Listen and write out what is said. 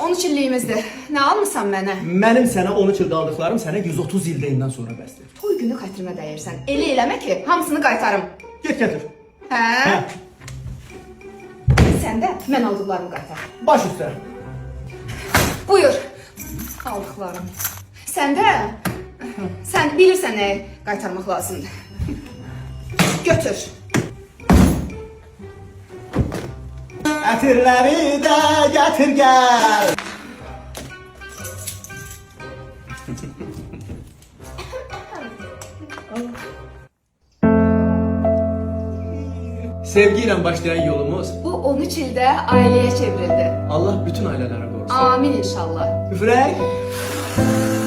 13 illiyimizdir. Nə almısan mənə? Mənim sənə 13 ildə aldıqlarım sənə 130 ildən sonra bəsdir. Toy günü xətrimə dəyirsən. Elə eləmə ki, hamısını qaytarım. Get gətir. Hə? Sən də mən aldıqlarımı qaytar. Baş üstə. Buyur. Aldıqlarım. Sən də sən bilirsən nə qaytarmaq lazımdır. Götür. Ətirləri də gətir gəl. Sevgi ilə başlayan yolumuz Bu 13 ildə ailəyə çevrildi. Allah bütün ailələri qorusun. Amin inşallah. Üfürək.